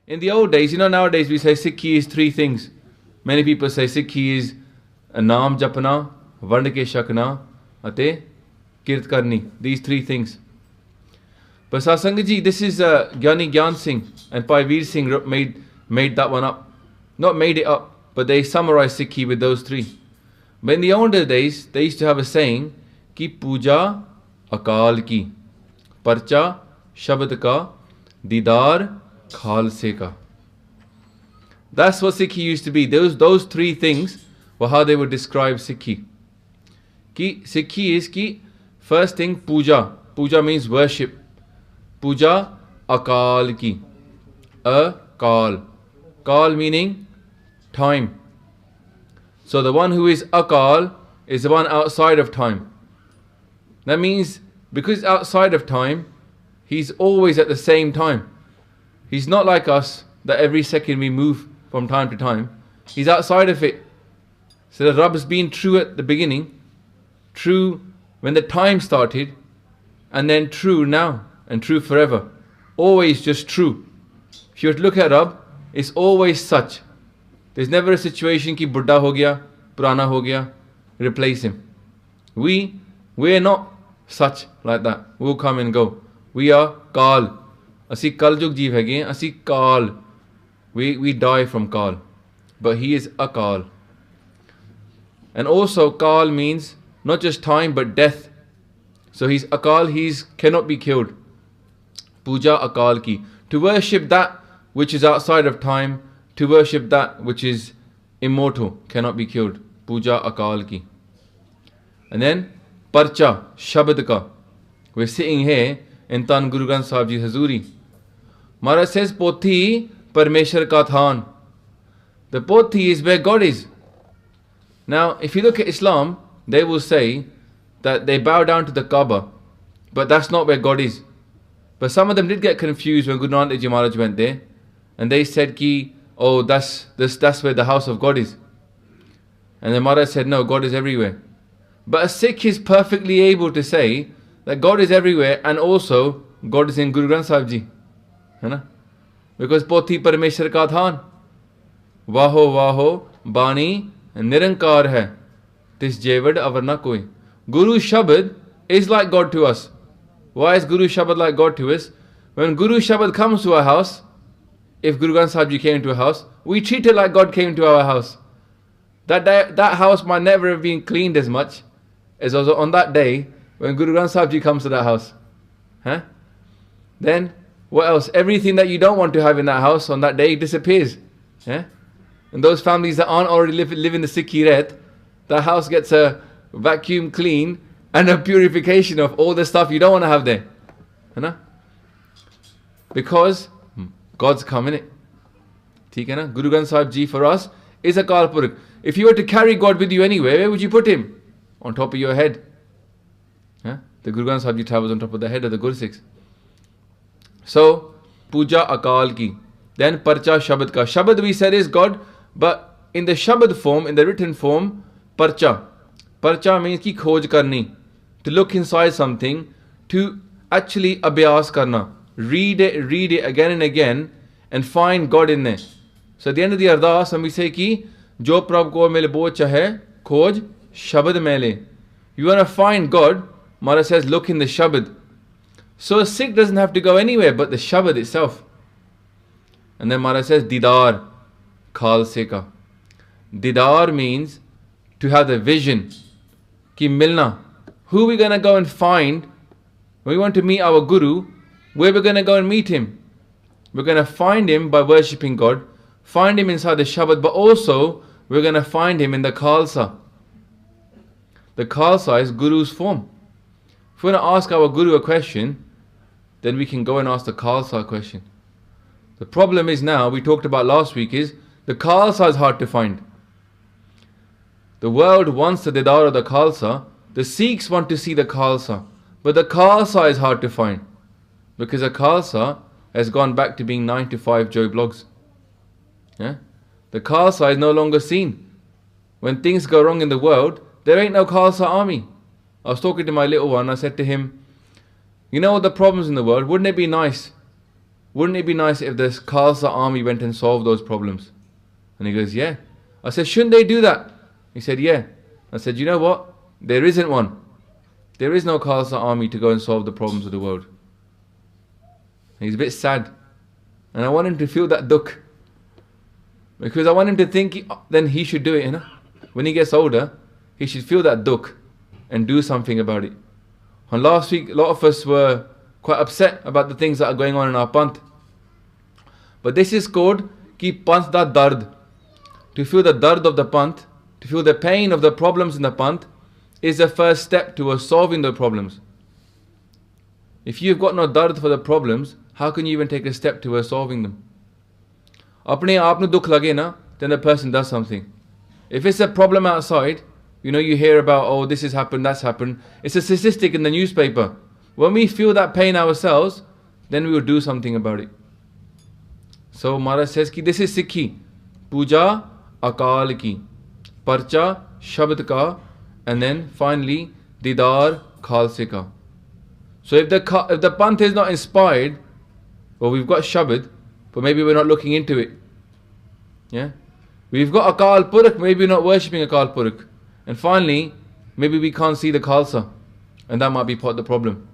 In the old days, nowadays we say Sikhi is three things. Many people say Sikhi is a naam japna, vand ke shakna, ate kirt karni. These three things. But Satsang ji, this is Gyani Gyan Singh and Bhai Veer Singh made that one up. Not made it up, but they summarized Sikhi with those three. But in the older days, they used to have a saying, ki puja akal ki, parcha shabad ka, didar khalse ka. That's what Sikhi used to be. Those three things were how they would describe Sikhi. Ki Sikhi is ki, first thing, puja. Puja means worship. Puja akal ki. Akal. Kal meaning time. So the one who is akal is the one outside of time. That means because outside of time, he's always at the same time. He's not like us that every second we move from time to time. He's outside of it. So the Rabb has been true at the beginning, true when the time started, and then true now, and true forever. Always just true. If you were to look at Rabb, it's always such. There's never a situation ki buddha ho gaya, purana ho gaya, replace him. We're not such like that. We'll come and go. We are Kal. Asi Kaljug jeev hege, asi Kal. We die from Kal. But he is Akal. And also Kal means not just time but death. So he's Akal, he's cannot be killed. Puja Akal ki. To worship that which is outside of time, to worship that which is immortal, cannot be killed. Puja Akal ki. And then Parcha, Shabad ka. We're sitting here in Tan Guru Granth Sahib Ji Hazuri. Maharaj says, Pothi Parmeshwar ka than. The Pothi is where God is. Now, if you look at Islam, they will say that they bow down to the Kaaba, but that's not where God is. But some of them did get confused when Guru Nanak Ji Maharaj went there, and they said, ki, oh, that's where the house of God is. And then Maharaj said, no, God is everywhere. But a Sikh is perfectly able to say that God is everywhere and also God is in Guru Granth Sahib Ji. Because Pothi Parmeshwar ka than. Vaho Vaho Bani Nirankar hai. Tis Jevad avar na koi. Guru Shabad is like God to us. Why is Guru Shabad like God to us? When Guru Shabad comes to our house, if Guru Granth Sahib Ji came to our house, we treat it like God came to our house. That house might never have been cleaned as much as also on that day when Guru Granth Sahib Ji comes to that house. Then what else? Everything that you don't want to have in that house on that day disappears. And those families that aren't already living the Sikhi Ret, the house gets a vacuum clean and a purification of all the stuff you don't want to have there. Because God's come in it. Guru Granth Sahib Ji for us is a Kal Purukh. If you were to carry God with you anywhere, where would you put him? On top of your head. The Guru Granth Sahib Ji travels on top of the head of the Gursikhs. So, Puja Akal ki. Then Parcha Shabad ka. Shabad we said is God, but in the Shabad form, in the written form, Parcha. Parcha means ki khoj karni. To look inside something, to actually abhyas karna. Read it again and again and find God in there. So at the end of the Ardas, we say ki, Jo Prabh ko mele bo chahe, khoj Shabad mele. You want to find God, Maharaj says, look in the Shabad. So a Sikh doesn't have to go anywhere but the Shabad itself. And then Maharaj says, Didar Khalse ka. Didar means to have the vision. Ki milna. Who are we going to go and find when we want to meet our Guru? Where we're going to go and meet him? We're going to find him by worshipping God. Find him inside the Shabad, but also we're going to find him in the Khalsa. The Khalsa is Guru's form. If we want to ask our Guru a question, then we can go and ask the Khalsa question. The problem is now, we talked about last week, is the Khalsa is hard to find. The world wants the Didar of the Khalsa. The Sikhs want to see the Khalsa. But the Khalsa is hard to find. Because the Khalsa has gone back to being 9 to 5 Joy blogs. The Khalsa is no longer seen. When things go wrong in the world, there ain't no Khalsa army. I was talking to my little one, I said to him, you know all the problems in the world, wouldn't it be nice wouldn't it be nice if the Khalsa army went and solved those problems? And he goes, yeah. I said, shouldn't they do that? He said, yeah. I said, you know what? There isn't one. There is no Khalsa army to go and solve the problems of the world. And he's a bit sad. And I want him to feel that dukh. Because I want him to think then he should do it, you know? When he gets older, he should feel that dukh and do something about it. And last week, a lot of us were quite upset about the things that are going on in our panth. But this is called ki panth da dard. To feel the dard of the panth, to feel the pain of the problems in the panth, is the first step towards solving the problems. If you've got no dard for the problems, how can you even take a step towards solving them? Apne aap nu dukh lage na, then the person does something. If it's a problem outside, you know, you hear about, oh, this has happened, that's happened. It's a statistic in the newspaper. When we feel that pain ourselves, then we will do something about it. So Maharaj says ki this is Sikhi. Puja Akal ki, Parcha Shabd ka, and then finally Didar Khalse ka. So if the panth is not inspired, well, we've got Shabd, but maybe we're not looking into it. Yeah? We've got Akal Purakh, maybe we're not worshipping Akal Purakh. And finally, maybe we can't see the Khalsa. And that might be part of the problem.